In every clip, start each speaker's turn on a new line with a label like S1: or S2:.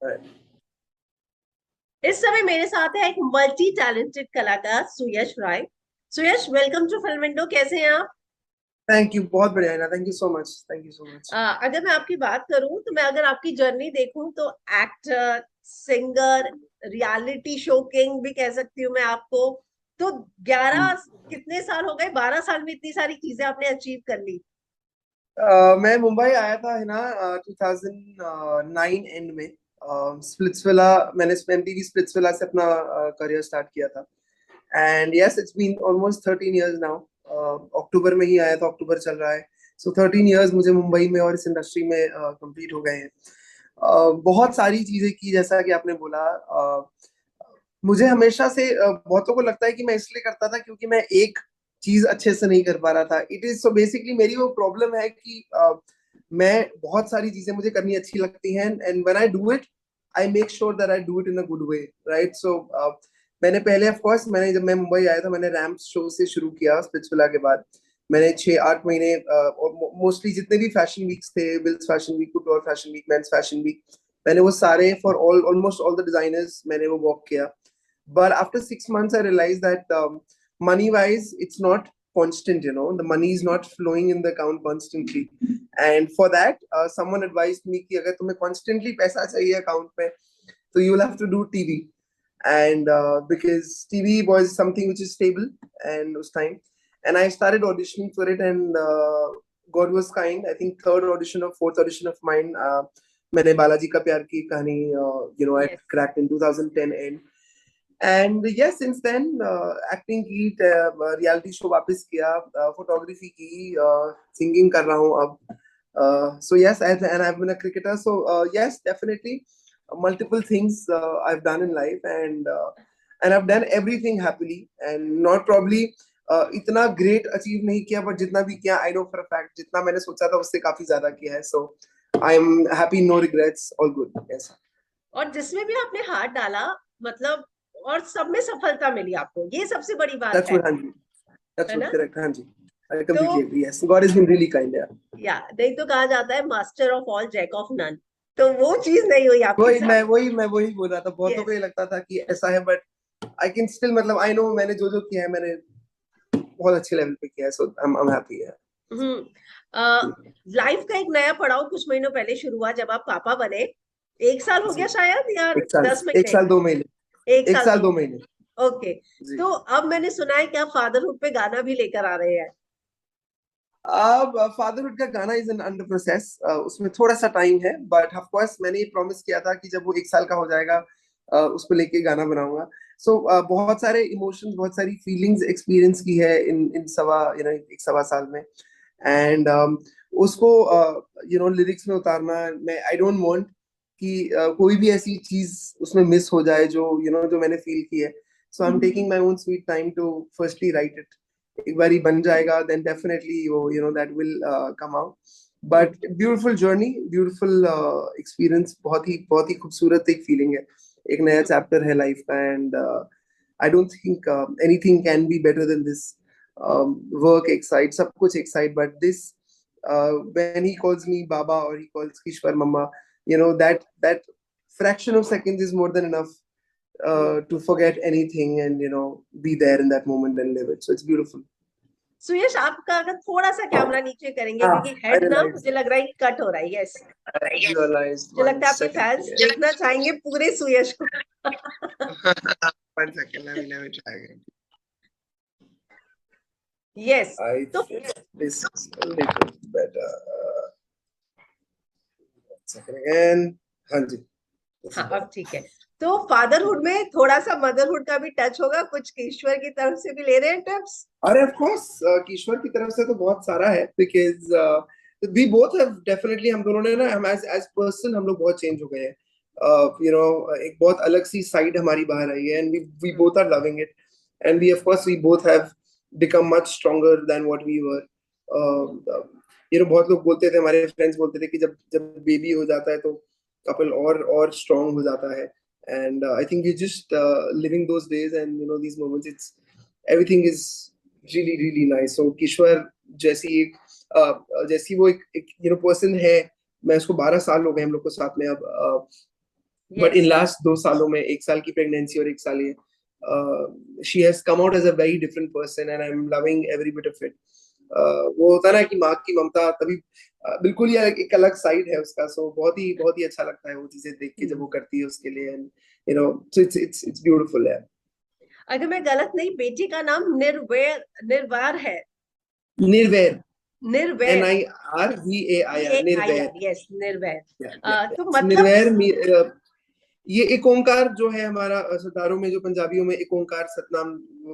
S1: Right.
S2: इस समय मेरे साथ है एक मल्टी टैलेंटेड कलाकार सुयश राय। सुयश, वेलकम टू फिल्म विंडो। कैसे हैं आप?
S1: थैंक यू, बहुत बढ़िया है ना। Thank you so much, thank you so much.
S2: अगर मैं आपकी बात करूं तो मैं अगर आपकी जर्नी देखूं तो actor, singer, reality show king भी कह सकती हूँ मैं आपको। तो 11 कितने साल हो गए, 12 साल में इतनी सारी चीजें आपने अचीव कर ली।
S1: मैं मुंबई आया था है ना 2009 एंड में। स्प्लिट्सविला, मैंने एमटीवी स्प्लिट्सविला से अपना करियर स्टार्ट किया था। And yes, it's been almost 13 years now. अक्टूबर में ही आया था, अक्टूबर चल रहा है। सो 13 इयर्स मुझे मुंबई में और इस इंडस्ट्री में कंप्लीट हो गए हैं। बहुत सारी चीजें की, जैसा कि आपने बोला। मुझे हमेशा से बहुतों को लगता है कि मैं इसलिए करता था क्योंकि मैं एक चीज अच्छे से नहीं कर पा रहा था। इट इज सो बेसिकली मेरी वो प्रॉब्लम है कि मैं बहुत सारी चीजें मुझे करनी अच्छी लगती हैं, and when I do it I make sure that I do it in a good way. Right. So मैंने पहले ऑफ कोर्स, मैंने जब मैं मुंबई आया था मैंने रैम्प शो से शुरू किया। स्पिट्सविला के बाद मैंने 6-8 महीने मोस्टली जितने भी फैशन वीक्स थे, Wills fashion week, couture fashion week, men's fashion week, मैंने वो सारे for almost all the designers मैंने वो वॉक किया। But after 6 months, I realized that money wise, it's not constant, you know, the money is not flowing in the account constantly. And for that, someone advised me कि अगर तुम्हें constantly पैसा चाहिए account पे, तो you will have to do TV. And because TV was something which is stable and was time. And I started auditioning for it, and God was kind. I think third audition or fourth audition of mine, मैंने बालाजी का प्यार की कहानी, I
S2: yes.
S1: cracked in 2010 end. And yes, since then acting की, reality show वापस किया, photography की, singing कर रहा हूँ अब। So yes, and I have been a cricketer. So yes, definitely multiple things I've done in life, and I've done everything happily, and not probably इतना great achieve नहीं किया, बट जितना भी किया I know for a fact जितना मैंने सोचा था उससे काफी ज्यादा किया है। So I am happy, no regrets, all good. Yes.
S2: और जिसमें भी आपने हाथ डाला, मतलब, और सब में सफलता मिली आपको, ये सबसे बड़ी बात
S1: दैट्स
S2: है
S1: व्हाट, हाँ जी, दैट्स
S2: है
S1: व्हाट,
S2: ना?
S1: करेक्ट, हाँ जी। आई
S2: तो
S1: completely agree. Yes, God is been really kind. यार,
S2: या नहीं तो कहा जाता है master of all, jack of none. तो वो चीज नहीं हुई आपके साथ।
S1: वही बोल रहा था। बहुतों को
S2: यस।
S1: ये लगता था कि ऐसा है, बट आई कैन स्टिल, मतलब आई नो मैंने जो जो किया है मैंने बहुत अच्छे लेवल पे किया है। सो आई एम हैप्पी है।
S2: लाइफ का एक नया पड़ाव कुछ महीनों पहले शुरू हुआ जब आप पापा बने। 1 साल हो
S1: जी,
S2: गया शायद, या
S1: एक साल,
S2: 10 महीने?
S1: 1 साल 2 महीने,
S2: एक
S1: एक
S2: साल
S1: साल
S2: दो
S1: दो
S2: महीने
S1: महीने
S2: ओके।
S1: जी।
S2: तो अब मैंने सुना है कि आप फादरहुड पे गाना भी लेकर आ रहे हैं।
S1: अब फादरहुड का गाना इज इन अंडर प्रोसेस। उसमें थोड़ा सा टाइम है, बट ऑफ कोर्स मैंने ये प्रॉमिस किया था कि जब वो 1 साल का हो जाएगा उसको लेके गाना बनाऊंगा। सो बहुत सारे इमोशंस, बहुत सारी फीलिंग्स एक्सपीरियंस की है इन इन सवा यू नो 1 सवा साल में। एंड उसको लिरिक्स में उतारना, मैं आई डोंट वांट कि कोई भी ऐसी चीज उसमें मिस हो जाए जो जो मैंने फील की है। So I am taking my own sweet time to firstly write it. एक बार ही बन जाएगा, देन डेफिनेटली वो that will come out. But beautiful journey, beautiful experience, बहुत ही खूबसूरत एक फीलिंग है। एक नया चैप्टर है लाइफ का, and I don't think anything can be better than this. Work एक साइड, सब कुछ एक side, but this, when he calls me Baba or he calls Kishwar Mama, that fraction of seconds is more than enough to forget anything and be there in that moment and live it. So it's beautiful.
S2: सुयश, आपका अगर थोड़ा सा camera नीचे करेंगे,
S1: Ah,
S2: क्योंकि
S1: I
S2: head ना
S1: realized.
S2: मुझे लग रहा है कि कट हो रहा है। यस।
S1: I realized.
S2: मुझे
S1: One
S2: लगता है आपके
S1: second.
S2: फैंस देखना चाहेंगे पूरे सुयश को।
S1: 1 second. Let me try again.
S2: Yes.
S1: I
S2: तो
S1: think this is a little better. 1 second again. हाँ जी. This
S2: हाँ,
S1: is better.
S2: अब ठीक है। तो फादरहुड में थोड़ा सा मदरहुड का भी टच होगा, कुछ ईश्वर की तरफ से भी ले रहे हैं टिप्स?
S1: अरे ऑफ कोर्स, किशोर की तरफ से तो बहुत सारा है, because we both have definitely, हम दोनों ने ना, हम एज एज पर्सन हम लोग बहुत चेंज हो गए हैं। एक बहुत अलग सी साइड हमारी बाहर आई है, and we both are loving it, and we of course we both have become much stronger than what we were. बहुत लोग बोलते थे, हमारे फ्रेंड्स बोलते थे कि जब जब बेबी हो जाता है तो कपल और स्ट्रांग हो जाता है। And I think we just living those days, and these moments, it's everything is really really nice. So Kishwar जैसी एक जैसी वो एक पर्सन है। मैं उसको 12 साल हो गए हम लोग को साथ में अब। But in
S2: Yes.
S1: लास्ट 2 सालों में, 1 साल की प्रेगनेंसी और 1 साल ये, she has come out as a very different person and I am loving every bit of it. वो होता है ना कि माँ की ममता तभी बिल्कुल ही एक अलग साइड है उसका. सो बहुत ही अच्छा लगता है वो चीजें देख के जब वो करती है उसके लिए. And you no, so it's beautiful है.
S2: अगर मैं गलत नहीं, बेटी का नाम निर्वार है।
S1: निर्वैर.
S2: निर्वैर.
S1: NIRVAIR. निर्वैर.
S2: AIR, यस, निर्वैर। तो
S1: So,
S2: मतलब
S1: निर्वैर ये एक ओंकार जो है हमारा सितारों में, जो पंजाबियों में एक ओंकार सतनाम,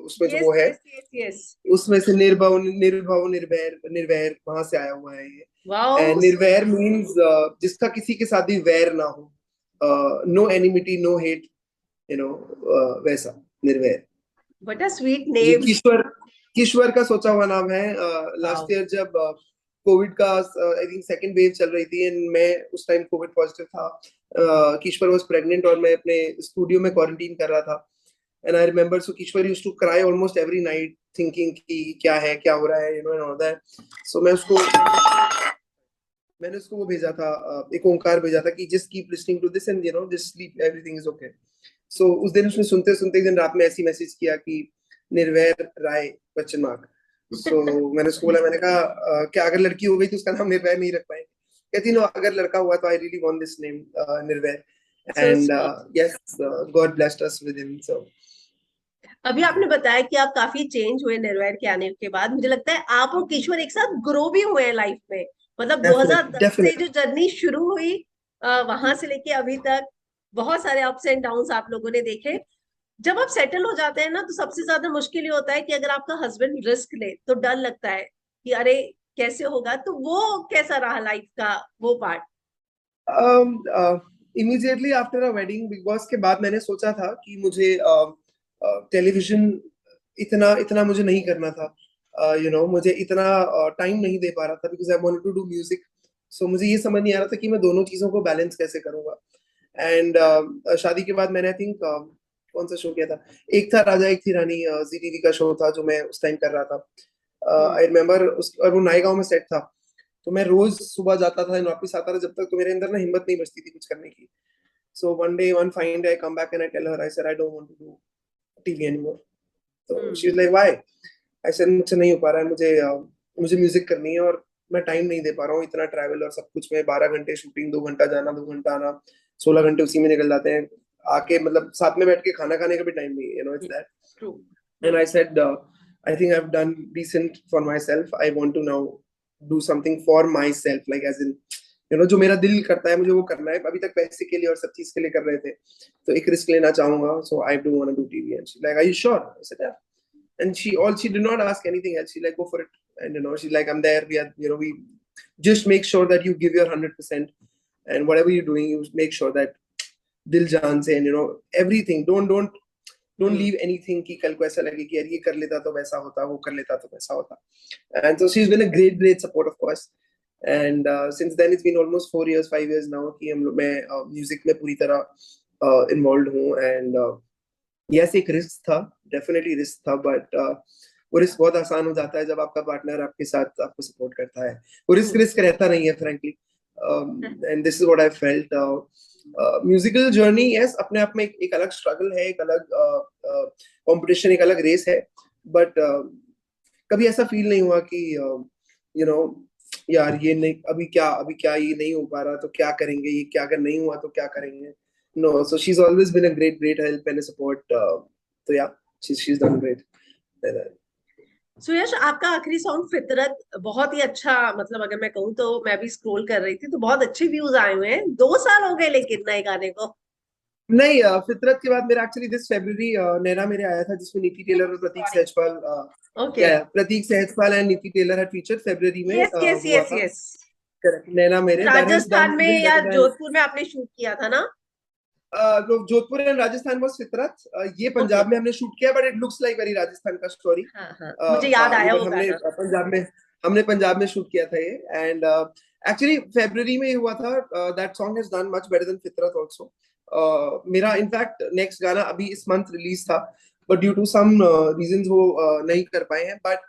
S1: उसमें जो
S2: यस
S1: वो है,
S2: यस यस यस।
S1: उसमें से निर्भव निर्भव निर्वैर निर्वैर वहां से आया हुआ है ये.
S2: वाओ,
S1: एंड निर्वैर मीन्स जिसका किसी के साथ भी वैर ना हो, no enmity, no hate, you know, वैसा निर्वैर.
S2: व्हाट अ स्वीट
S1: ये
S2: नेम।
S1: किश्वर का सोचा हुआ नाम है.
S2: वाओ।
S1: लास्ट ईयर जब कोविड का आई थिंक सेकंड वेव चल रही थी एंड मैं उस टाइम कोविड पॉजिटिव था. किश्वर वाज प्रेग्नेंट और मैं अपने स्टूडियो में क्वारंटीन कर रहा था. And I remember, so Kishwar used to cry almost every night thinking कि क्या है, क्या हो रहा है, you know, and all that. So मैंने उसको वो भेजा था, एक ओंकार भेजा था कि just keep listening to this and you know just sleep, everything is okay. So उस दिन उसने सुनते सुनते एक दिन रात में ऐसी मैसेज किया कि निर्वैर राय क्वेश्चन मार्क. सो मैंने उसको बोला, मैंने कहा क्या अगर लड़की हो गई तो उसका नाम निर्वैर नहीं रख पाएंगे? कहती नो, अगर लड़का हुआ तो I really want this name Nirvair.
S2: So
S1: and
S2: sweet.
S1: Yes, God blessed us with him. So
S2: अभी आपने बताया कि आप काफी चेंज हुए निर्वैर के आने के बाद। मुझे लगता है आप और किशोर एक साथ ग्रो भी हुए हैं लाइफ में। मतलब
S1: डेफिनेटली
S2: 2010 से जो
S1: डेफिनेटली.
S2: जर्नी शुरू हुई, वहां से लेके अभी तक बहुत सारे अप्स एंड डाउन्स आप लोगों ने देखे। जब आप सेटल हो जाते हैं ना, तो सबसे ज्यादा मुश्किल ये होता है कि अगर आपका हस्बैंड रिस्क ले तो डर लगता है कि अरे कैसे होगा। तो वो कैसा रहा लाइफ का वो part?
S1: Immediately after a wedding, big boss के बाद मैंने सोचा था कि मुझे टेलीविजन इतना इतना मुझे नहीं करना था. यू नो, मुझे इतना टाइम नहीं दे पा रहा था because I wanted to do music. So मुझे ये समझ नहीं आ रहा था कि मैं दोनों चीजों को बैलेंस कैसे करूंगा. एंड शादी के बाद मैंने आई थिंक कौन सा शो किया था, एक था राजा एक थी रानी, जी टीवी का शो था जो मैं उस टाइम कर रहा था.
S2: हम्म।
S1: आई रिमेम्बर और वो नायगांव में सेट था. तो मैं रोज सुबह जाता था वापस आता था, जब तक तो मेरे अंदर ना हिम्मत नहीं बचती थी कुछ करने की. सो one fine day I come back and I tell her, I said I don't want to do TV anymore. तो
S2: hmm.
S1: She is like why. I said मुझसे नहीं हो पा रहा है, मुझे म्यूजिक करनी है और मैं टाइम नहीं दे पा रहा हूँ. इतना ट्रैवल और सब कुछ में, 12 घंटे शूटिंग, 2 घंटा जाना 2 घंटा आना, 16 घंटे उसी में निकल जाते हैं. आके मतलब साथ में बैठ के खाना खाने का भी टाइम नहीं है, you no, it's that.
S2: True.
S1: And I said, I think I've done decent for myself. I want to now do something for myself, like as in, you know, जो मेरा दिल करता है मुझे वो करना है. अभी तक पैसे के लिए और सब चीज के लिए कर रहे थे, तो एक रिस्क लेना चाहूंगा. So I do want to do TV. And she's like, are you sure? I said, yeah. And she did not ask anything else. She like, go for it. And you know, she's like, I'm there. We are, you know, we just make sure that you give your 100%, and whatever you're doing, you make sure that dil jaan se, and you know, everything. Don't leave anything कि कल को ऐसा लगे कि यार ये कर लेता तो वैसा होता, वो कर लेता तो वैसा होता. And so she's been a great support, of course. And since then it's been almost 4 years 5 years now कि मैं म्यूजिक में पूरी तरह इन्वॉल्व हूँ. एंड यस, एक रिस्क था, डेफिनेटली रिस्क था, बट वो रिस्क बहुत आसान हो जाता है जब आपका पार्टनर आपके साथ आपको सपोर्ट करता है. वो रिस्क रहता नहीं है frankly. And this is what I felt. Musical journey yes, अपने आप में एक अलग स्ट्रगल है, एक अलग कंपटीशन, एक अलग रेस है. बट कभी ऐसा फील नहीं हुआ कि यू नो यार ये नहीं, अभी क्या ये नहीं हो पा रहा तो क्या करेंगे, ये क्या अगर नहीं हुआ तो क्या करेंगे. No, so she's always been a great help and a support. So yeah, she's done great.
S2: सुयश, आपका आखिरी सॉन्ग फितरत बहुत ही अच्छा, मतलब अगर मैं कहूँ तो मैं भी स्क्रॉल कर रही थी तो बहुत अच्छे व्यूज आए हुए हैं। 2 साल हो गए लेकिन नए गाने को।
S1: नहीं, फितरत के बाद मेरा एक्चुअली दिस February नैना मेरे आया था जिसमें नीति टेलर और Pratik
S2: sorry.
S1: Sehajpal,
S2: okay.
S1: Pratik Sehajpal and Niti Taylor had featured February में
S2: यस यस
S1: हुआ
S2: यस
S1: था.
S2: यस।
S1: करेक्ट, नैना मेरे, दैट हैज
S2: राजस्थान
S1: डन
S2: में
S1: इवन
S2: या
S1: बेटर देन
S2: जोधपुर में आपने शूट किया था ना?
S1: जोधपुर एंड राजस्थान वाज फितरत. ये
S2: ओके।
S1: पंजाब में हमने शूट किया, but it looks like very Rajasthan का स्टोरी.
S2: हाँ हाँ, मुझे याद
S1: हाँ,
S2: आया
S1: बट
S2: वो गाना।
S1: हमने पंजाब में शूट किया था ये. एंड एक्चुअली February में हुआ था. That song has done much better than Fitrat also. मेरा इनफैक्ट नेक्स्ट गाना अभी इस मंथ रिलीज था, but due to some reasons वो नहीं कर पाए हैं. But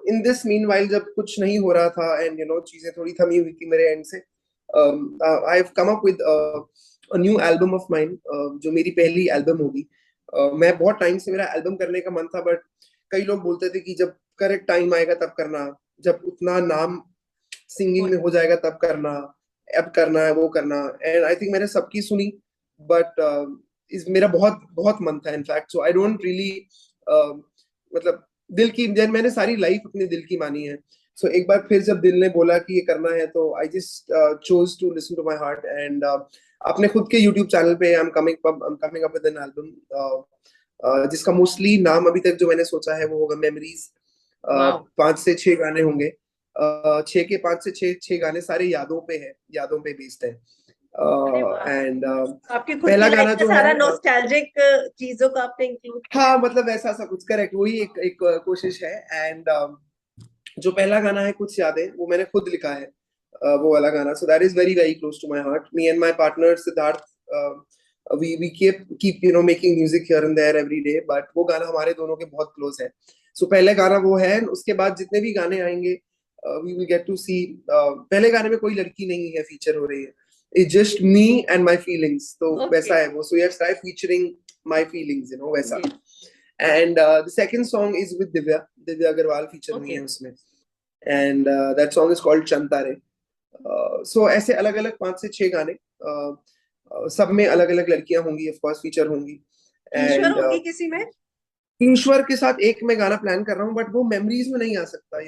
S1: in this meanwhile जब कुछ नहीं हो रहा था एंड यू नो चीजें थोड़ी थमी हुई थी मेरे एंड से, I have come up with new album of mine, जो मेरी पहली एल्बम होगी। मैं बहुत टाइम से, मेरा एल्बम करने का मन था, बट कई लोग बोलते थे कि जब करेक्ट टाइम आएगा तब करना, जब उतना नाम सिंगिंग में हो जाएगा तब करना, अब करना है वो करना। एंड आई थिंक मैंने सबकी सुनी, बट इस मेरा बहुत बहुत मन था in fact. So I don't really, मतलब दिल की, मैंने सारी लाइफ अपने दिल की मानी है। सो एक बार फिर जब दिल ने बोला कि ये करना है, तो I just chose to listen to my heart. And अपने खुद के यूट्यूब चैनल पे I am coming up with an album, जिसका मोस्टली नाम अभी तक जो मैंने सोचा है वो होगा मेमोरीज।
S2: वाह।
S1: 5 से 6 गाने होंगे। 5 से 6 गाने सारे यादों पे है, यादों पे बेस्ड है।
S2: अरे वाह,
S1: एंड
S2: आपकी खुद की
S1: पहला
S2: लाइफ
S1: गाना
S2: का
S1: जो है,
S2: सारा नॉस्टैल्जिक चीजों को आपने इंक्लूड किया
S1: हाँ
S2: है।
S1: मतलब ऐसा सा कुछ, करेक्ट, वही एक एक कोशिश है। एंड जो पहला गाना है कुछ यादें, वो मैंने खुद लिखा है, वो वाला गाना। So that is very very close to my heart. Me and my partner Siddharth, we keep making music here and there every day, but वो गाना हमारे दोनों के बहुत क्लोज है। सो पहले गाना वो है। उसके बाद जितने भी गाने आएंगे, वी विल गेट टू सी। पहले गाने में कोई लड़की नहीं है फीचर हो रही है, it's just me and my feelings, तो
S2: ओके।
S1: वैसा है वो। So yes, try featuring my feelings, वैसा।
S2: जी।
S1: And the second song is with Divya, Divya Agarwal feature हुई
S2: ओके।
S1: है उसमें। And that song is called Chantare. So ऐसे अलग अलग 5 से 6 गाने, सब में अलग अलग लड़कियां होंगी, ऑफ कोर्स फीचर होंगी।
S2: ईश्वर
S1: एंड
S2: होगी किसी में?
S1: ईश्वर के साथ एक मैं गाना प्लान कर रहा हूँ, बट वो मेमोरीज में नहीं आ सकता।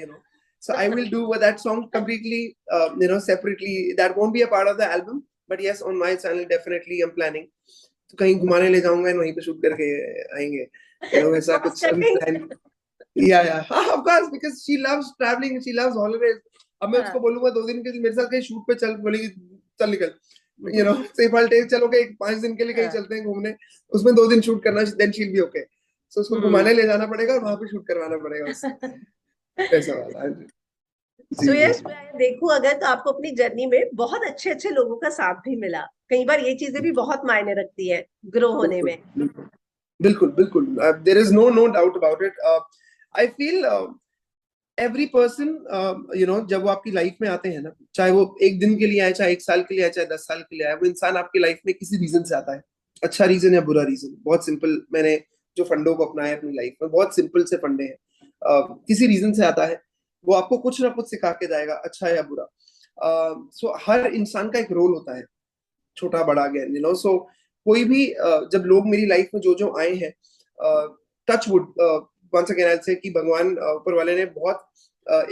S1: So I will do that song completely, separately. That won't be a part of the album, but yes, on my channel definitely I'm planning. तो कहीं घुमाने ले जाऊंगा, वहीं पे शूट करके आएंगे, ऐसा
S2: क्रॉस
S1: कुछ
S2: कटिंग।
S1: प्लान। या हाँ, of course, because she loves traveling, she loves holidays. अब मैं उसको
S2: हाँ।
S1: बोलूंगा 2 दिन के लिए मेरे साथ कहीं शूट पे चल, बोलेगी चल निकल। सिर्फ I'll take, चलो कहीं 5 दिन के लिए कहीं
S2: हाँ।
S1: चलते हैं घूमने, उसमें 2 दिन शूट करना, then she'll be okay. So उसको
S2: हम्म।
S1: घुमाने ले जाना पड़ेगा और वहां पे शूट करवाना पड़ेगा उससे, ऐसा वाला। हाँ जी।
S2: सो
S1: जी जी
S2: यस, मैं देखूं अगर तो आपको अपनी जर्नी में बहुत अच्छे अच्छे लोगों का साथ भी मिला। कई बार ये चीजें भी बहुत मायने रखती है ग्रो होने
S1: बिल्कुल
S2: में।
S1: बिल्कुल बिल्कुल बिल्कुल, there is no doubt about it. I feel every person, जब वो आपकी लाइफ में आते हैं ना, चाहे वो एक दिन के लिए आए, चाहे 1 साल के लिए आए, चाहे 10 साल के लिए आए, वो इंसान आपकी लाइफ में किसी रीजन से आता है। अच्छा रीजन या बुरा रीजन, बहुत सिंपल, मैंने जो फंडों को अपनाया अपनी लाइफ में, बहुत सिंपल से फंडे हैं। किसी रीजन से आता है, वो आपको कुछ ना कुछ सिखा के जाएगा, अच्छा या बुरा। सो हर इंसान का एक रोल होता है, छोटा बड़ा ज्ञान, सो कोई भी, जब लोग मेरी लाइफ में जो जो आए हैं, touch wood, once again I say कि भगवान, ऊपर वाले ने बहुत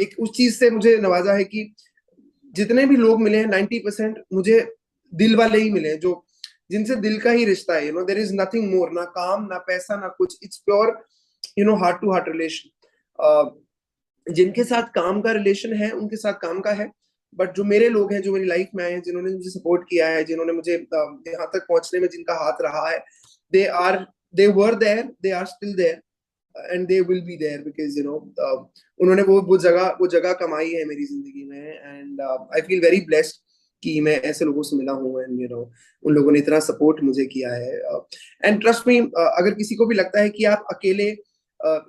S1: एक उस चीज से मुझे नवाजा है कि जितने भी लोग मिले हैं 90% मुझे दिल वाले ही मिले हैं, जो जिनसे दिल का ही रिश्ता है। देयर इज नथिंग मोर, ना काम ना पैसा ना कुछ, it's pure, heart to heart relation. जिनके साथ काम का रिलेशन है उनके साथ काम का है, बट जो मेरे लोग हैं, जो मेरी लाइफ में आए हैं, जिन्होंने मुझे सपोर्ट किया है, जिन्होंने मुझे यहाँ तक पहुंचने में जिनका हाथ रहा है, they are they were there, they are still there, and they will be there, because उन्होंने वो जगह कमाई है मेरी जिंदगी में। And I feel very blessed कि मैं ऐसे लोगों से मिला हूँ, एंड उन लोगों ने इतना सपोर्ट मुझे किया है। एंड ट्रस्ट मी, अगर किसी को भी लगता है कि आप अकेले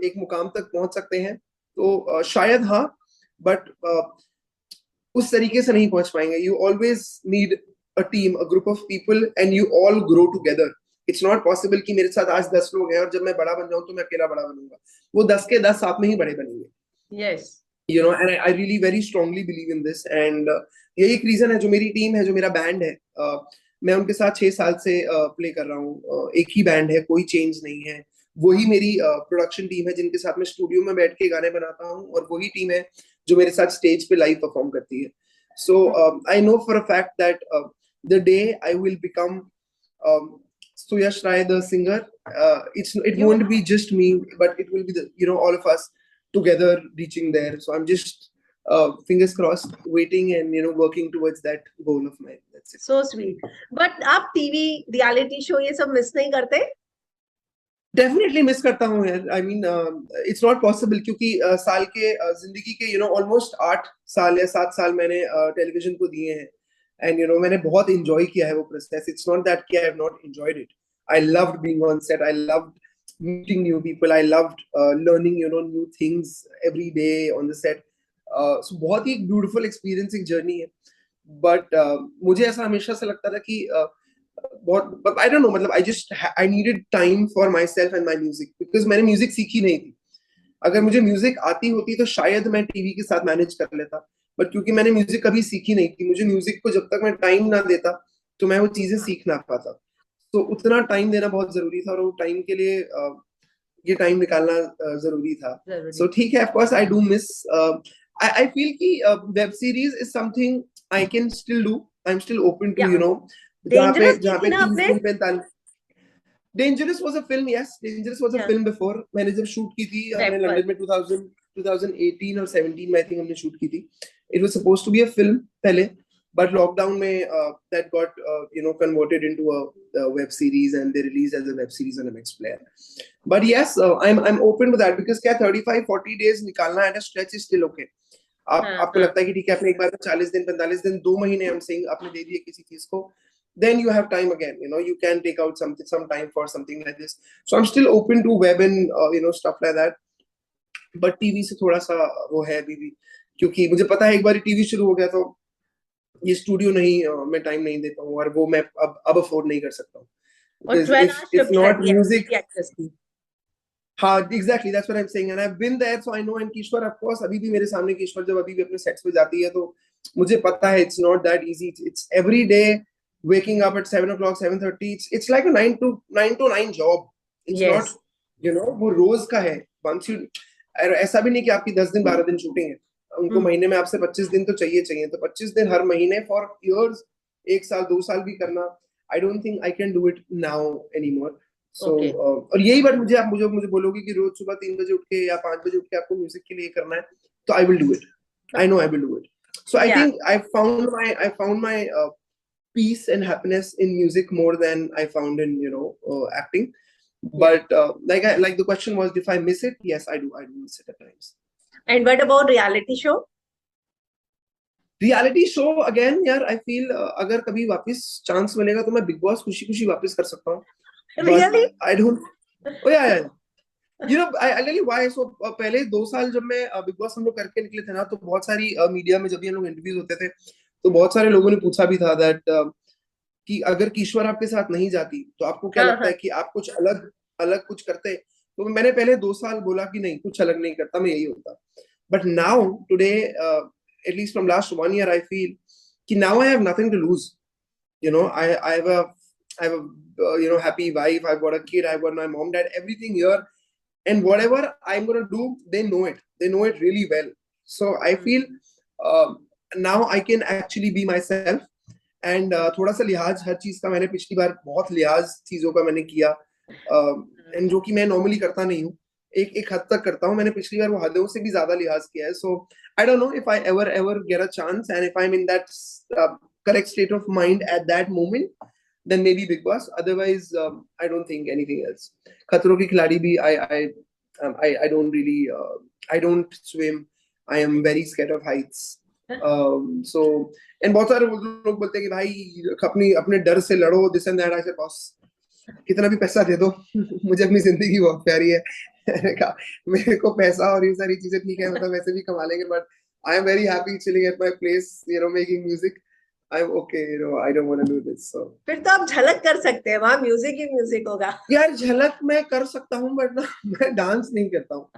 S1: एक मुकाम तक पहुंच सकते हैं, तो शायद हाँ, बट उस तरीके से नहीं पहुंच पाएंगे। You always need a team, a group of people, and you all grow together. It's not possible कि मेरे साथ आज 10 लोग हैं और जब मैं बड़ा बन जाऊं तो मैं अकेला बड़ा बनूंगा। वो 10 के 10 साथ में ही बड़े बनेंगे।
S2: Yes.
S1: And I really very strongly believe in this. And यही एक रीजन है, जो मेरी टीम है, जो मेरा बैंड है, मैं उनके साथ 6 साल से प्ले कर रहा हूँ। एक ही बैंड है, कोई चेंज नहीं है। वही मेरी प्रोडक्शन टीम है, जिनके साथ मैं स्टूडियो में बैठ के गाने बनाता हूँ, और वही टीम है जो मेरे साथ स्टेज पे लाइव परफॉर्म करती है। So I know for a fact that the day I will become Suyash Rai the singer, it
S2: you.
S1: won't be just me, but it will be all of us together reaching there. So I'm just fingers crossed, waiting and working towards that goal of mine. That's it.
S2: So sweet. But आप TV reality show ये सब miss नहीं करते?
S1: Definitely miss करता हूँ यार। I mean it's not possible, क्योंकि साल के जिंदगी के ऑलमोस्ट 8 साल या 7 साल मैंने टेलीविजन को दिए हैं। एंड मैंने बहुत इंजॉय किया है वो प्रोसेस। इट्स नॉट दैट कि I have not enjoyed it. I loved being on set, I loved meeting new people, I loved learning new things every day on the set. So बहुत ही beautiful experience, एक journey है। But मुझे ऐसा हमेशा से लगता था कि बहुत, आई डोंट नो, मतलब I needed time for my self and my music, because मैंने म्यूजिक सीखी नहीं थी। अगर मुझे म्यूजिक आती होती तो शायद मैं टीवी के साथ मैनेज कर लेता, बट क्योंकि मैंने म्यूजिक कभी सीखी नहीं थी, मुझे म्यूजिक को जब तक मैं टाइम ना देता तो मैं वो चीजें
S2: हाँ,
S1: सीख ना पाता। तो उतना टाइम देना बहुत जरूरी था, और वो टाइम के लिए ये टाइम निकालना जरूरी था।
S2: जरूरी
S1: सो
S2: था।
S1: ठीक है, of course I do miss, I feel कि web series is something I can still do, I am still open to,
S2: yeah
S1: you know,
S2: dangerous की
S1: जहाँ
S2: थी
S1: पे
S2: ना
S1: 30
S2: आपने?
S1: दिन 45। Dangerous was a film, yes, dangerous was a
S2: या
S1: film before. मैंने जब शूट की थी,
S2: वेब
S1: मैं
S2: पर।
S1: लंदन में 2018 और 17 में आई थिंक हमने शूट की थी। It was supposed to be a film पहले, बट लॉकडाउन में that got converted into a web series, and they release as a web series on MX Player. But yes, I am open to that, because क्या 35-40 days निकालना at a stretch is still okay. आप
S2: हाँ
S1: आपको
S2: हाँ।
S1: लगता है कि ठीक है, आपने एक बार में 40 दिन 45 दिन 2 महीने हम सिंग आपने दे दिए किसी चीज को, then you have time again, you can take out some time for something like this. So I'm still open to web and stuff like that, but TV से थोड़ा सा वो है अभी भी, क्योंकि मुझे पता है एक बार टीवी शुरू हो गया तो ये स्टूडियो नहीं, मैं टाइम नहीं देता हूँ, और वो मैं अब अफोर्ड नहीं कर सकता हूँ,
S2: और
S1: because
S2: 12
S1: if
S2: hour
S1: if
S2: shift
S1: not
S2: रहती है
S1: music,
S2: लेडी एक्ट्रेस की।
S1: हाँ exactly, that's what I am saying, and I have been there, so I know. And Kishwar of course अभी भी मेरे सामने, कीश्वर जब अभी भी अपने सेट्स पे जाती है तो मुझे पता है it's not that easy, it's every day waking up at 7 o'clock 7:30, it's like a 9 to 9 job, it's
S2: yes.
S1: not, वो रोज का है। once you, ऐसा भी नहीं कि आपकी 10 दिन 12 दिन शूटिंग है, उनको महीने में आपसे 25 दिन तो चाहिए चाहिए, तो 25 दिन हर महीने फॉर इयर्स, 1 साल 2 साल भी करना, I don't think I can do it now any more. So
S2: okay.
S1: और यही बात, मुझे आप मुझे बोलोगे कि रोज सुबह 3 बजे उठ के या 5 बजे उठ के आपको म्यूजिक के लिए करना है, तो I will do it, I know I will do it. So I
S2: या
S1: think I found my peace and happiness in music more than I found in acting.
S2: या
S1: But like the question was, if I miss it, yes, I do miss it at times.
S2: And what about reality show?
S1: Reality show again यार, I feel अगर कभी वापस chance मिलेगा तो मैं big boss खुशी खुशी वापस कर सकता हूँ, but
S2: really?
S1: I don't. Oh yeah I tell you why. So पहले 2 साल जब मैं बिग बॉस हम लोग करके निकले थे ना, तो बहुत सारी मीडिया में जब भी हम लोग इंटरव्यूज होते थे, तो बहुत सारे लोगों ने पूछा भी था दैट कि अगर कीश्वर आपके साथ नहीं जाती तो आपको क्या
S2: हाँ
S1: लगता
S2: हाँ।
S1: है कि आप कुछ अलग अलग कुछ करते। तो मैंने पहले 2 साल बोला कि नहीं, कुछ अलग नहीं करता, मैं यही होता। But now today, at least from last 1 year, I feel कि now I have nothing to lose. I have a happy wife, I've got a kid, I've got my mom, dad, everything here, and whatever I'm going to do, they know it really well. So I feel uh, now I can actually be myself, and थोड़ा सा लिहाज हर चीज का, मैंने पिछली बार बहुत लिहाज चीजों का मैंने किया, एंड जो कि मैं नॉर्मली करता नहीं हूँ, एक एक हद तक करता हूँ, मैंने पिछली बार वो हदों से भी ज्यादा लिहाज किया है। So I don't know if I ever get a chance, and if I am in that correct state of mind at that moment, then maybe Big Boss. Otherwise, I don't think anything else. खतरों की खिलाड़ी भी I don't really I don't swim. I am very scared of heights. So and बहुत सारे लोग बोलते हैं कि भाई अपनी अपने डर से लड़ो, दिस एंड दैट। आई से बॉस कितना भी पैसा दे दो मुझे अपनी जिंदगी बहुत प्यारी है। मैंने कहा मेरे को पैसा और ये सारी चीजें ठीक है, मतलब वैसे भी कमा लेंगे, but I am very happy chilling at my place, making music. I am okay, I don't want to do this. So
S2: फिर तो आप झलक कर सकते हैं, वहां म्यूजिक ही म्यूजिक होगा।
S1: यार झलक मैं कर सकता हूँ, बट ना मैं डांस नहीं करता हूँ।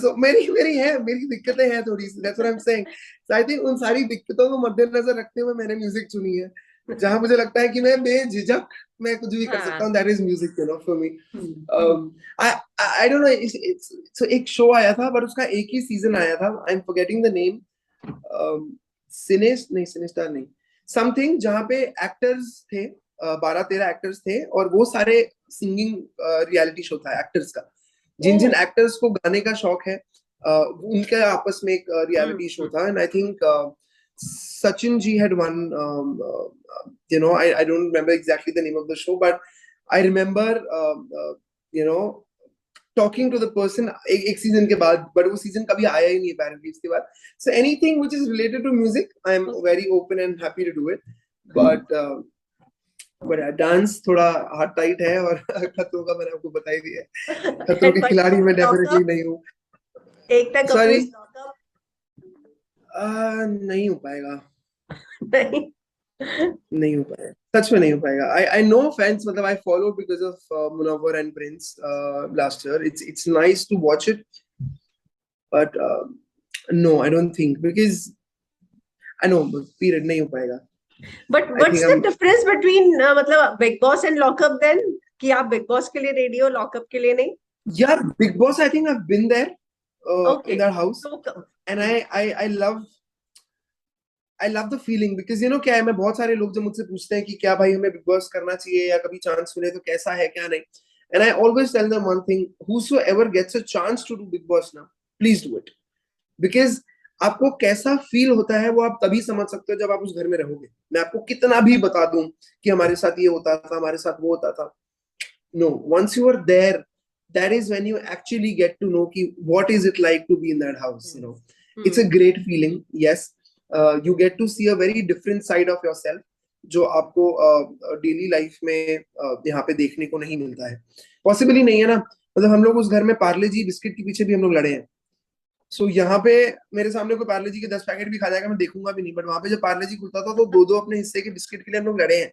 S1: सो मेरी दिक्कतें हैं थोड़ी सी, that's what I am saying. So I think उन सारी दिक्कतों को मद्देनजर रखते हुए मैंने म्यूजिक चुनी है, जहां मुझे लगता है कि मैं बेझिझक मैं कुछ भी कर सकता
S2: हाँ।
S1: हूँ, that is music for me. I I don't know, so एक शो आया था, बट उसका एक ही सीजन आया था, I am forgetting the name, cine star नहीं, समथिंग, जहाँ पे एक्टर्स थे, 12-13 एक्टर्स थे, और वो सारे सिंगिंग रियलिटी शो था एक्टर्स का। जिन जिन
S2: ओह।
S1: एक्टर्स को गाने का शौक है, उनके आपस में एक रियलिटी शो था, and I think Sachin ji had won. I don't remember exactly the name of the show, but I remember, you know, talking to the person एक सीजन के बाद, बट वो सीजन कभी आया ही नहीं अपेरेंटली इसके बाद। So anything which is related to music, I am very open and happy to do it, but dance थोड़ा हाथ टाइट है, और खतरों का मैंने आपको बता ही दिया है, खतरों
S2: एंड
S1: के
S2: व्हाट
S1: खिलाड़ी में
S2: अबाउट
S1: डेफिनेटली
S2: लॉकअप?
S1: नहीं हूँ।
S2: एकता
S1: सॉरी,
S2: कपूर लॉकअप?
S1: नहीं हो पाएगा।
S2: नहीं।
S1: नहीं हो पाएगा, सच में नहीं हो पाएगा. I know fans, मतलब I follow because of Munawwar and Prince last year. It's nice to watch it, but no, I don't think, because I know period नहीं हो पाएगा.
S2: But
S1: I
S2: what's
S1: think
S2: the
S1: I'm
S2: difference between मतलब Bigg Boss and Lock Upp then, कि आप big boss के लिए ready हो, lockup के लिए नहीं?
S1: yeah, Big Boss. I think I've been there
S2: okay
S1: in that house,
S2: तो
S1: and I love the feeling, because you know क्या है, मैं बहुत सारे लोग जब मुझसे पूछते हैं कि क्या भाई हमें बिग बॉस करना चाहिए या कभी चांस मिले तो कैसा है क्या नहीं, and I always tell them one thing: whosoever gets a chance to do Big Boss now, please do it, because आपको कैसा फील होता है वो आप तभी समझ सकते हो जब आप उस घर में रहोगे. मैं आपको कितना भी बता दूं कि हमारे साथ ये होता था, हमारे साथ वो होता था, no, once you are there, that is when you actually get to know ki what is it like to be in that house, you know. It's a great feeling. Yes, you get to see a very different side of yourself जो आपको daily life में यहाँ पे देखने को नहीं मिलता है. पॉसिबल ही नहीं है ना. मतलब हम लोग उस घर में पार्ले जी बिस्किट के पीछे भी हम लोग लड़े हैं. सो यहाँ पे मेरे सामने कोई पार्ले जी के 10 पैकेट भी खा जाएगा, मैं देखूंगा भी नहीं, बट वहां पे जब पार्ले जी खुलता था तो दो दो अपने हिस्से के बिस्किट के लिए हम लोग लड़े हैं.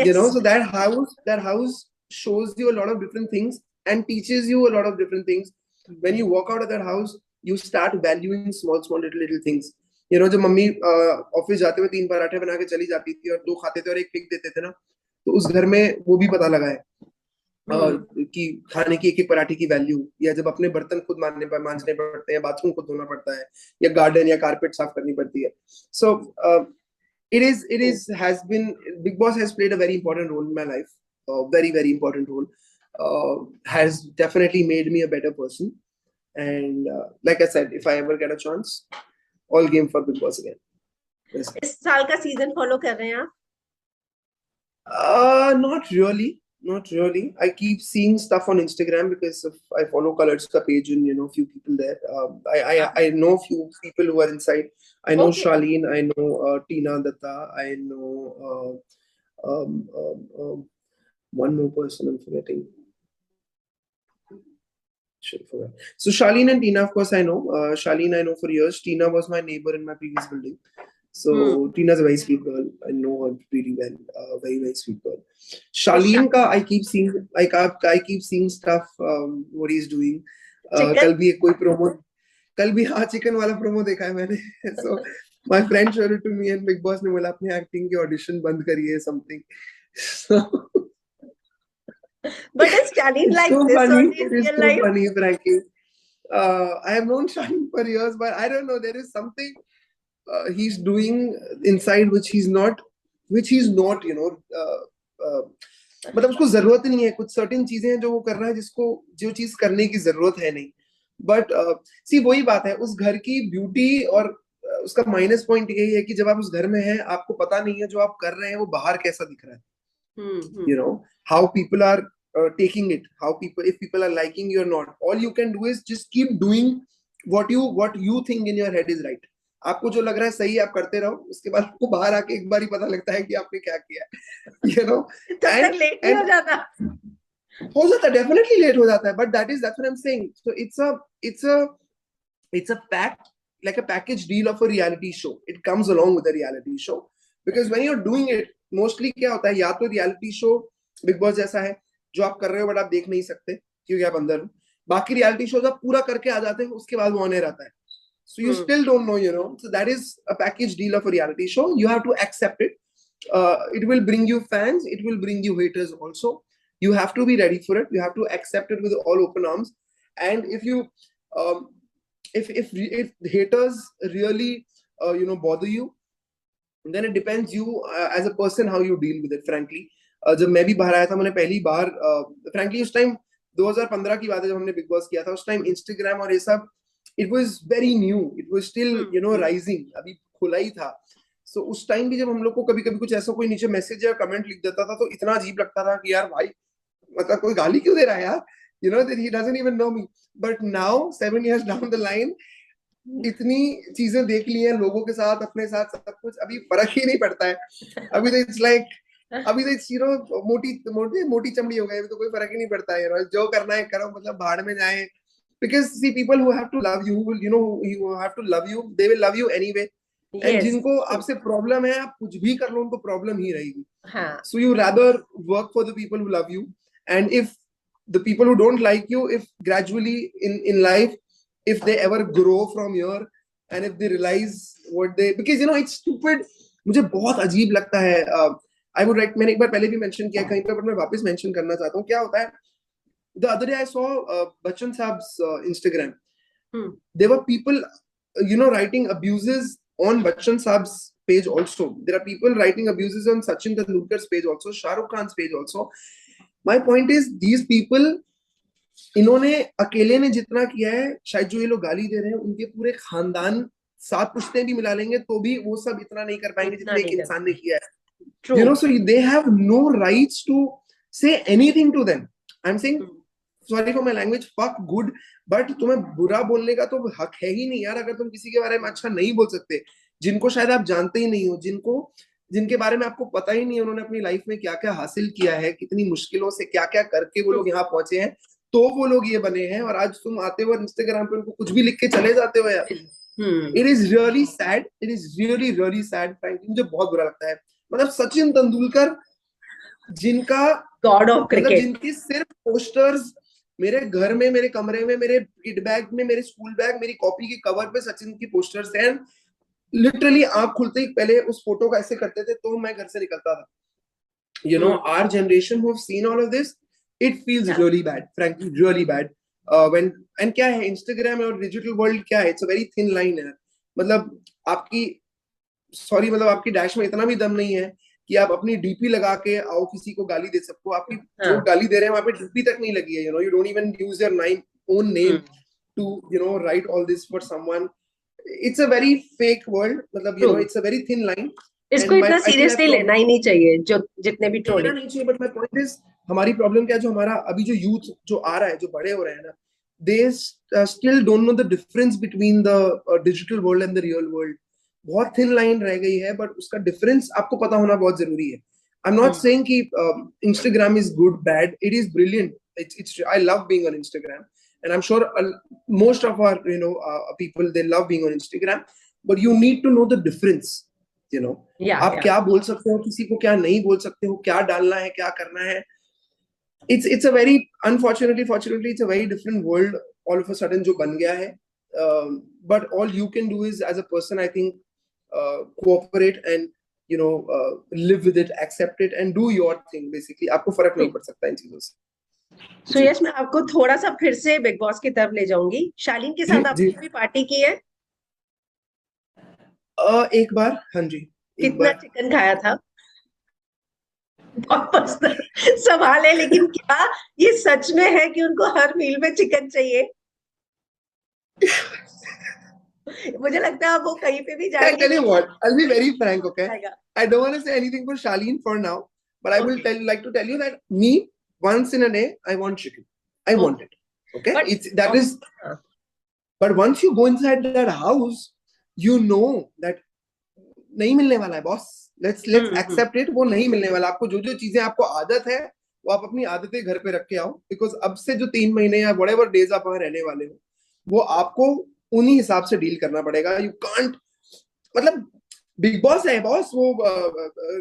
S1: You know,
S2: yes,
S1: so that house shows you a lot of different things and teaches you a lot of different things. When you walk out of that house, you start valuing small little things. You know, जब mummy office जाते हुए 3 पराठे बना के चली जाती थी और 2 खाते थे और 1 फेंक देते थे ना, तो उस घर में वो भी पता लगा है कि खाने की एक एक पराठे की वैल्यू, या जब अपने बर्तन खुद मांजने पड़ते हैं, बाथरूम खुद धोना पड़ता है, या गार्डन या कारपेट साफ करनी पड़ती है. सो it is has been Big Boss has played a very important role in my life, very important role, has definitely made me a better person, and like I said, if I ever get a chance, all game for Big Boss again. Yes.
S2: इस साल का season follow कर रहे हैं आप?
S1: Not really. Not really. I keep seeing stuff on Instagram because I follow Colors ka page, and you know few people there. I know few people who are inside. I know
S2: Okay.
S1: Charlene. I know Tina Datta. I know um, um, um, one more person I'm forgetting. Should forget. So Charlene and Tina, of course, I know. Charlene, I know for years. Tina was my neighbor in my previous building. So Tina's a very sweet girl. I know her really well. Very sweet girl. Charlene ka I keep seeing, like I keep seeing stuff. What he's doing. कल भी एक कोई promo, कल भी हाँ chicken वाला promo देखा है मैंने. So my friend showed it to me, and Big Boss ने बोला अपने acting की audition बंद करिए something. So
S2: but is Charlene like
S1: so
S2: this
S1: funny.
S2: on
S1: It
S2: in
S1: is
S2: real
S1: so
S2: life?
S1: funny, Frankie. I have known Charlene for years, but I don't know. There is something he's doing inside which he's not, you know. मतलब उसको जरूरत नहीं है, कुछ certain चीजें हैं जो वो कर रहा है जिसको जो चीज करने की जरूरत है नहीं. बट सी वही बात है, उस घर की ब्यूटी और उसका माइनस पॉइंट यही है कि जब आप उस घर में हैं आपको पता नहीं है जो आप कर रहे हैं वो बाहर कैसा दिख रहा है. You know how people are taking it, how people, if people are liking you or not. All you can do is just keep doing what you think in your head is right. आपको जो लग रहा है सही है आप करते रहो, उसके बाद आपको बाहर आके एक बार ही पता लगता है कि आपने क्या किया है. You know,
S2: तब तक लेट नहीं हो जाता?
S1: हो जाता है, डेफिनेटली लेट हो जाता है, but that's what I'm saying. So it's a pack, like a package deal of a reality show. It comes along with a reality show, because when you're doing it, mostly क्या होता है, या तो reality show big boss जैसा है जो आप कर रहे हो बट आप देख नहीं सकते क्योंकि आप अंदर हो. बाकी रियलिटी शोज आप पूरा करके आ जाते हैं, उसके बाद वो ऑन एयर आता है. So you still don't know, you know. So that is a package deal of a reality show. You have to accept it. It will bring you fans. It will bring you haters also. You have to be ready for it. You have to accept it with all open arms. And if you, if haters really, you know, bother you, then it depends you as a person how you deal with it. Frankly, जब मैं भी बाहर आया था, मैंने पहली बार, frankly उस time 2015 की बात है जब हमने बिग बॉस किया था, उस टाइम इंस्टाग्राम और ये सब, it was very new, it was still, you know, rising, अभी खुला ही था. So उस टाइम भी जब हम लोग को कभी कभी कुछ ऐसा कोई नीचे मैसेज या कमेंट लिख देता था तो इतना अजीब लगता था कि यार भाई मतलब कोई गाली क्यों दे रहा है यार, you know, that he doesn't even know me. But now 7 years down the line, इतनी चीजें देख ली हैं लोगों के साथ, अपने साथ, सब कुछ, अभी फर्क ही नहीं पड़ता है. अभी तो इट्स लाइक, अभी तो इट्स, यू नो, मोटी चमड़ी हो गई, अभी तो कोई फर्क ही नहीं पड़ता है. यू नो, जो करना है करो, मतलब भाड़ में जाए. Because see, people who have to love you, who will, you know, who have to love you, they will love you anyway. And
S2: Yes.
S1: जिनको आपसे प्रॉब्लम है, आप कुछ भी कर लो उनको प्रॉब्लम ही रहेगी.
S2: हाँ.
S1: So you rather work for the people who love you, and if the people who don't like you, if gradually in life, if they ever grow from here, and if they realize what they, because you know it's stupid. मुझे बहुत अजीब लगता है. I would like, मैंने एक बार पहले भी mention किया कहीं पे, पर मैं वापस मेंशन करना चाहता हूँ. क्या होता है, the other day I saw Bachchan Saab's Instagram. There were people, writing abuses on Bachchan Saab's page also. There are people writing abuses on Sachin Tendulkar's page also, Shah Rukh Khan's page also. My point is, these people, इन्होंने अकेले ने जितना किया है, शायद जो ये लोग गाली दे रहे हैं उनके पूरे खानदान 7 पुश्तें भी मिला लेंगे तो भी वो सब इतना नहीं कर पाएंगे जितना एक इंसान ने किया है.
S2: True.
S1: So they have no rights to say anything to them. I'm saying, sorry for my language, fuck good, but तुम्हें बुरा बोलने का तो हक है ही नहीं यार. अगर तुम किसी के बारे में अच्छा नहीं बोल सकते, जिनको शायद आप जानते ही नहीं हो, जिनके बारे में आपको पता ही नहीं उन्होंने अपनी लाइफ में क्या क्या हासिल किया है, कितनी मुश्किलों से क्या क्या करके वो लोग यहाँ पहुंचे हैं, तो वो लोग ये बने हैं, और आज तुम आते हो इंस्टाग्राम पे उनको कुछ भी लिख के चले जाते हो यार. It is really sad. It is really really sad. Frankly मुझे बहुत बुरा लगता है. मतलब सचिन तेंदुलकर, जिनका गॉड ऑफ क्रिकेट, जिनकी सिर्फ पोस्टर्स मेरे घर में, मेरे कमरे में, मेरे किड बैग में, मेरे स्कूल बैग, मेरी कॉपी की कवर पे सचिन की पोस्टर्स हैं. लिटरली आंख खुलते ही पहले उस फोटो का ऐसे करते थे तो मैं घर से निकलता था. Our generation who have seen all of this, it feels really bad, frankly, really bad. And क्या है Instagram और डिजिटल वर्ल्ड, क्या है, it's a very thin line है. मतलब आपकी डैश में इतना भी दम नहीं है कि आप अपनी डीपी लगा के आओ किसी को गाली दे सकते हो. आपकी जो गाली दे रहे हैं वहां पे डीपी तक नहीं लगी है. You don't even use your own name to write all this for someone. It's a very fake world. मतलब it's a very thin line.
S2: इसको इतना सीरियसली लेना ही नहीं चाहिए, जो जितने भी ट्रोलिंग
S1: नहीं चाहिए. बट माय पॉइंट इज, हमारी प्रॉब्लम क्या है, जो हमारा अभी जो यूथ जो आ रहा है, जो बड़े हो रहे हैं ना, they still don't know the difference between the digital world and the real world. बहुत थिन लाइन रह गई है, बट उसका डिफरेंस आपको पता होना बहुत जरूरी है. आई एम नॉट सेइंग कि Instagram is good bad. It is brilliant. It's I love being on Instagram, and I'm sure most of our people, they love being on Instagram, but you need to know the difference. आप क्या बोल सकते हो किसी को, क्या नहीं बोल सकते हो, क्या डालना है, क्या करना है. It's a very, fortunately it's a very different world all of a sudden जो बन गया है. But all you can do is, as a person, I think, cooperate and live with it, accept it and do your thing. Basically आपको फर्क नहीं पड़ सकता इन चीजों से.
S2: So यस, मैं आपको थोड़ा सा फिर से बिग बॉस की तरफ ले जाऊंगी. शालीन के साथ आपने भी पार्टी की है?
S1: एक बार, हाँ जी.
S2: कितना चिकन खाया था? बहुत सवाल है, लेकिन क्या ये सच में है कि उनको हर मील में चिकन चाहिए? मुझे लगता है वो कहीं पे भी जाएंगे.
S1: I'll tell you what, I'll be very frank, okay? I don't want to say anything for Shaleen for now, but I will like to tell you that me, once in a day, I want chicken. I want it. Okay? But but once you go inside that house, you know that नहीं मिलने वाला है boss. Let's accept it. वो नहीं मिलने वाला. आपको जो जो चीजें आपको आदत है, वो आप अपनी आदतें घर पे रख के आओ. Because अब से जो 3 महीने या whatever days आप वहां रहने वाले हो, वो आपको उन्हीं हिसाब से डील करना पड़ेगा. You can't, मतलब बिग बॉस है बॉस, वो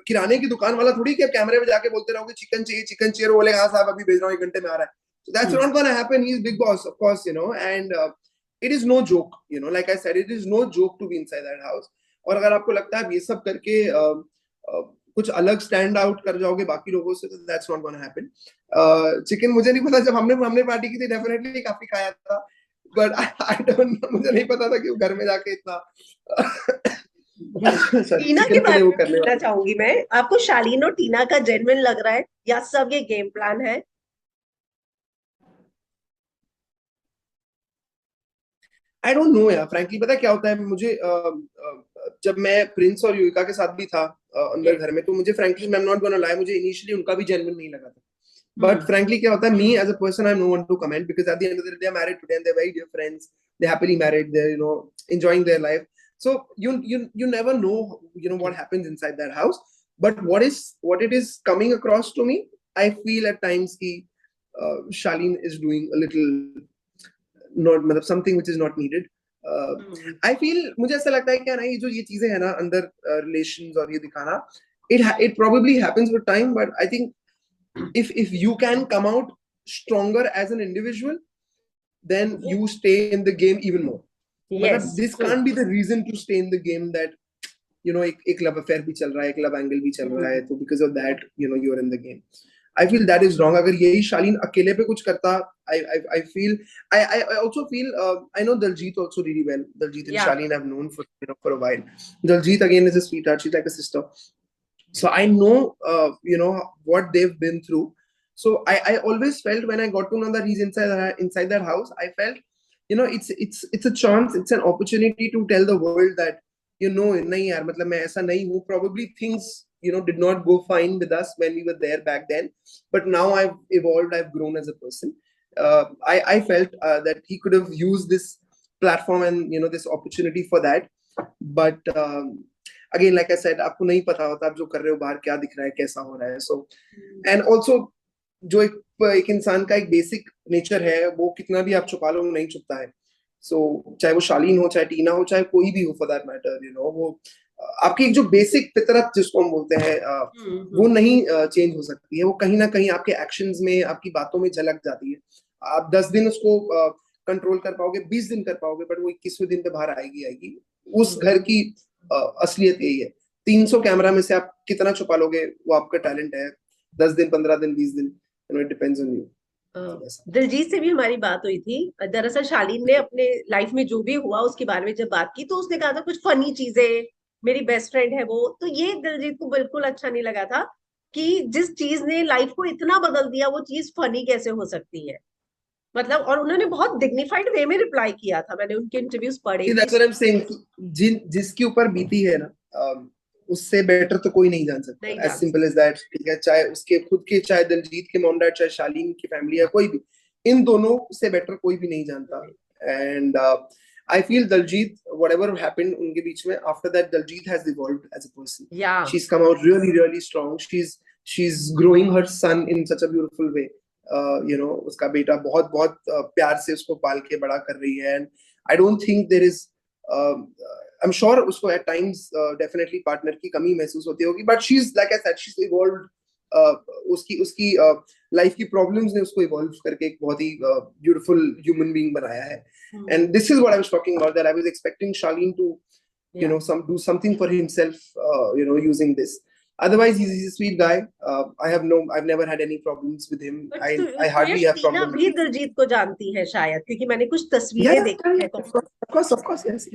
S1: किराने की दुकान वाला थोड़ी कि आप कैमरे में जाके बोलते रहोगे चिकन चाहिए, वो बोलेगा हाँ साहब अभी भेज रहा हूँ, 1 घंटे में आ रहा है. So that's not gonna happen. He's big boss, of course, and it is no joke, like I said, it is no joke to be inside that house. और अगर आपको लगता है ये सब करके कुछ अलग स्टैंड आउट कर जाओगे बाकी लोगों से, तो that's not gonna happen. Chicken मुझे नहीं पता, जब हमने पार्टी की थी डेफिनेटली काफी खाया था, बट आई डोंट नो, मुझे नहीं पता था कि वो घर में जाके इतना
S2: टीना के बारे में पूछना चाहूंगी मैं. आपको शालीन और टीना का जेन्युइन लग रहा है या सब ये गेम प्लान है?
S1: आई डोंट नो यार, फ्रैंकली. पता क्या होता है, मुझे जब मैं प्रिंस और युविका के साथ भी था अंदर घर में, तो मुझे frankly, I am not gonna lie, मुझे इनिशियली उनका भी जेन्युइन नहीं लगा था. बट फ्रैंकली क्या होता है, me as a person, I am no one to comment, because at the end of the day they are married today and they are very dear friends. They're happily married. They're enjoying their life. So you never know what happens inside that house. But what it is coming across to me, I feel at times ki Shaleen is doing a little, not something which is not needed. I feel मुझे ऐसा लगता है कि ना ये चीजें है ना अंदर रिलेशंस और ये दिखाना it probably happens with time, but I think if you can come out stronger as an individual, then you stay in the game even more.
S2: Yes,
S1: मतलब this
S2: true.
S1: can't be the reason to stay in the game that एक love affair भी चल रहा है, एक love angle भी चल रहा है, तो because of that you are in the game. I feel that is wrong. अगर यही शालीन अकेले पे कुछ करता, I feel I also feel I know Daljit also really well. Daljit and Shaleen I've known for a while. Daljit again is a sweetheart. She's like a sister. So I know what they've been through. So I always felt when I got to know that he's inside that house, I felt it's a chance, it's an opportunity to tell the world that नहीं यार मतलब मैं ऐसा नहीं हूँ. Probably things did not go fine with us when we were there back then, but now I've evolved, I've grown as a person. I felt that he could have used this platform and this opportunity for that, but again like I said, आपको नहीं पता होता आप जो कर रहे हो बाहर क्या दिख रहा है, कैसा हो रहा है. So and also जो एक इंसान का एक बेसिक नेचर है, वो कितना भी आप छुपा लो नहीं छुपता है. सो चाहे वो शालीन हो, चाहे टीना हो, चाहे कोई भी हो फॉर दैट मैटर, वो आपकी एक जो बेसिक फितरत जिसको हम बोलते हैं वो नहीं चेंज हो सकती है. वो कहीं ना कहीं आपके एक्शंस में, आपकी बातों में झलक जाती है. आप 10 दिन उसको कंट्रोल कर पाओगे, 20 दिन कर पाओगे, बट वो 21वें दिन पे बाहर आएगी. उस घर की असलियत यही है. 300 कैमरा में से आप कितना छुपा लोगे, वो आपका टैलेंट है. 10 दिन, 15 दिन, 20 दिन, it depends on you.
S2: Diljit से भी हमारी बात हुई थी. दरअसल शालीन ने अपने लाइफ में जो भी हुआ उसके बारे में जब बात की, तो उसने कहा था कुछ फनी चीजें, मेरी बेस्ट फ्रेंड है वो. तो ये दिलजीत को बिल्कुल अच्छा नहीं लगा था कि जिस चीज ने लाइफ को इतना बदल दिया वो चीज फनी कैसे हो सकती है. मतलब, और उन्होंने बहुत डिग्निफाइड वे में रिप्लाई किया था. मैंने उनके इंटरव्यूज पढ़े थे.
S1: जिसके ऊपर बीती है ना, उससे बेटर तो कोई नहीं जान सकता. As simple as that. ठीक है, चाहे उसके खुद के, चाहे दिलजीत के मॉम डैड, चाहे शालीन की फैमिली है, कोई भी, इन दोनों से बेटर कोई भी नहीं जानता. And I feel Daljit, whatever happened उनके बीच में, after that Daljit has evolved as a person.
S2: Yeah.
S1: She's come out really, really strong. She's growing her son in such a beautiful way. उसका बेटा बहुत बहुत प्यार से उसको पाल के बड़ा कर रही है. And I don't think there is I'm sure उसको at times definitely partner की कमी महसूस होती होगी, but she's like I said, she's evolved. उसकी लाइफ की प्रॉब्लम्स ने उसको इवॉल्व करके एक बहुत ही ब्यूटीफुल ह्यूमन बीइंग बनाया है. And this is what I was talking about, that I was expecting Shaleen to do something for himself using this. Otherwise he's a sweet guy. I've never had any problems with him. I hardly have problems.
S2: भी दिलजीत को जानती है शायद, क्योंकि मैंने कुछ तस्वीरें देखी है.
S1: Of course, yes.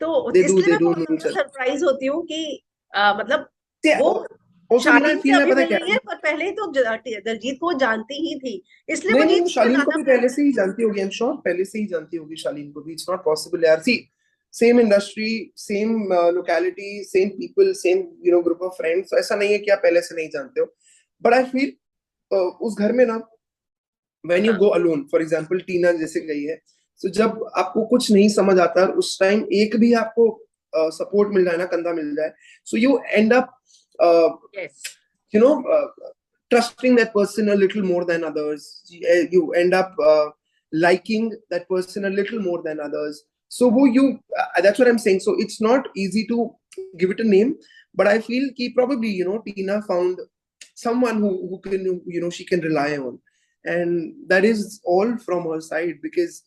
S2: तो इसलिए मैं सरप्राइज होती हूँ कि मतलब वो शालीन से अभी मिल रही है, पर पहले तो दिलजीत को जानती ही थी, इसलिए
S1: नहीं, शालीन को भी पहले से ही जानती होगी. I'm sure पहले से ही जानती होगी शालीन को भी. It's not possible यार. See, same industry, same locality, same people, same group of friends. So ऐसा नहीं है कि आप पहले से नहीं जानते हो. But I feel उस घर में ना, when you go alone, for example टीना जैसे गई है, so जब आपको कुछ नहीं समझ आता, उस टाइम एक भी आपको सपोर्ट मिल जाए ना, कंधा मिल जाए, so you end up trusting that person a little more than others. You end up liking that person a little more than others. So that's what I'm saying. So it's not easy to give it a name, but I feel कि probably Tina found someone who can she can rely on, and that is all from her side. Because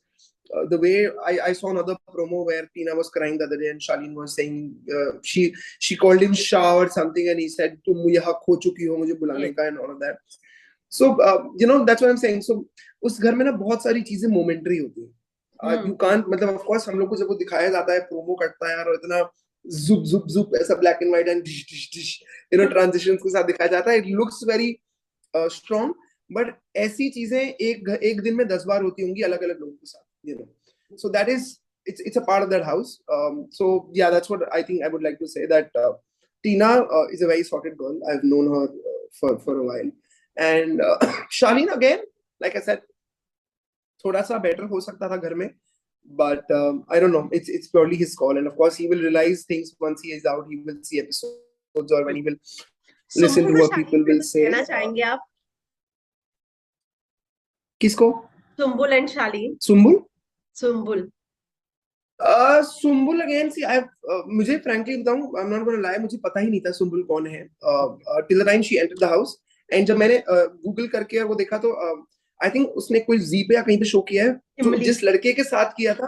S1: the way I saw another promo where Tina was crying the other day and Shaleen was saying she called him Shah or something, and he said तुम यहाँ खो चुकी हो मुझे बुलाने का, and all of that. So that's what I'm saying. So उस घर में ना बहुत सारी चीजें मोमेंटरी होती है. You can't, मतलब of course हम लोग को जब वो दिखाया जाता है, प्रोमो करता है और इतना zup ऐसा black and white and transitions के साथ दिखाया जाता है, it looks very strong, but ऐसी चीजें एक दिन में 10 बार होती होंगी अलग अलग लोगों के साथ. So that is, it's a part of that house. So yeah, that's what I think I would like to say, that Tina is a very sorted girl. I've known her for a while, and Shaleen again, like I said, थोड़ा सा better हो सकता था घर में, but I don't know, it's purely his call, and of course he will realize things once he is out. He will see episodes, or when he will listen to what people will say.
S2: कहना चाहेंगे आप
S1: किसको?
S2: Sumbul and Shalin.
S1: Sumbul Sumbul again see I मुझे frankly बताऊं, I am not gonna lie, मुझे पता ही नहीं था सुम्बुल कौन है till the time she entered the house. And जब मैंने गूगल करके और वो देखा तो आई थिंक उसने कोई जी पे या कहीं पे शो किया है, जो
S2: इमली।
S1: जिस लड़के के साथ किया था,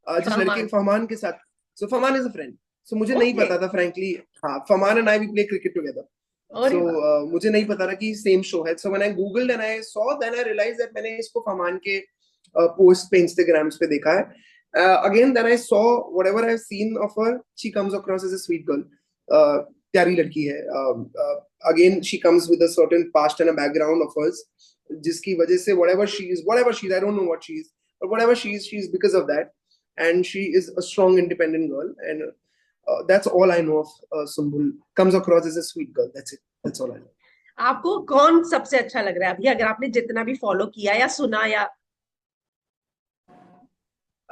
S1: जिस लड़के
S2: फहमान।
S1: फहमान के साथ। So Fahmaan is a friend, so मुझे नहीं
S2: ओके।
S1: पता था फ्रैंकली। हाँ, Fahmaan and I we play cricket together.
S2: अरे
S1: सो
S2: वाह।
S1: मुझे नहीं पता था कि सेम शो है। So when I googled and I saw, then I realize that मैंने इसको फहमान के पोस्ट पे इंस्टाग्राम्स पे देखा है। Again, then I saw whatever I've seen of her, she comes across as a sweet girl. प्यारी लड़की है। Again, she comes with a certain past and a background of hers, जिसकी वजह से whatever she is, I don't know what she is, but whatever she is because of that, and she is a strong, independent girl, and that's all I know of Sumbul. Comes across as a sweet girl. That's it. That's all I know.
S2: आपको कौन सबसे अच्छा लग रहा है अभी, अगर आपने जितना भी फॉलो किया या सुना या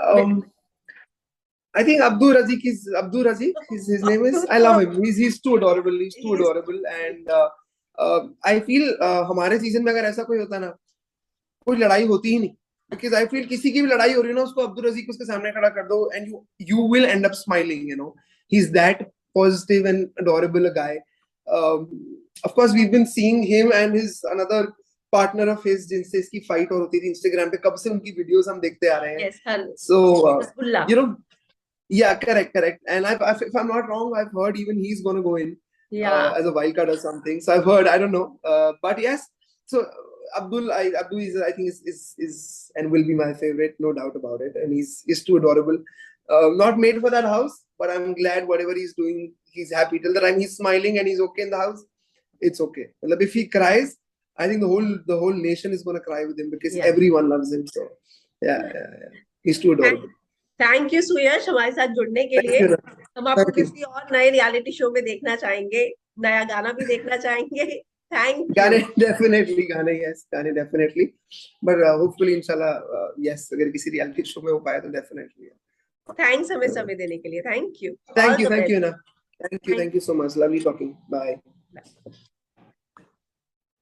S1: Um, I think Abdul Razik is Abdul Razik. His name is. I love him. He's too adorable. He's too adorable, and I feel हमारे सीजन में अगर ऐसा कोई होता ना, कोई लड़ाई होती ही नहीं। Because I feel किसी की भी लड़ाई हो रही है ना, उसको अब्दुल रजीक उसके सामने खड़ा कर दो, and you will end up smiling. You know, he's that positive and adorable a guy. Um, of course, we've been seeing him and his another partner of his जिनसे इसकी फाइट हो रही थी इंस्टाग्राम पे, कब से उनकी वीडियोस हम देखते आ रहे हैं।
S2: Yes her
S1: So
S2: rasgulla.
S1: you know, yeah, correct. And if I'm not wrong, I've heard even he's going to go in
S2: या
S1: as a wild card or something. So I've heard, I don't know, but yes. So Abdul is, I think, is and will be my favorite, no doubt about it. And he's too adorable. Not made for that house, but I'm glad whatever he's doing, he's happy till the time he's smiling and he's okay in the house. It's okay. Like, if he cries, I think the whole nation is going to cry with him because
S2: Yeah.
S1: everyone loves him. So yeah. He's too adorable.
S2: Thank you Suyash हमारे साथ जुड़ने के
S1: Thank
S2: लिए।
S1: you.
S2: हम आपको
S1: Thank you.
S2: किसी और नए रियलिटी शो में देखना चाहेंगे, नया गाना भी देखना चाहेंगे। Thank you.
S1: गाने definitely, गाने yes, गाने definitely, but hopefully inshallah, yes, अगर किसी रियलिटी शो में हो पाया तो definitely.
S2: थैंक्स हमें समय देने के लिए। Thank you.
S1: Thank you, na. Thank you so much. Lovely talking. Bye.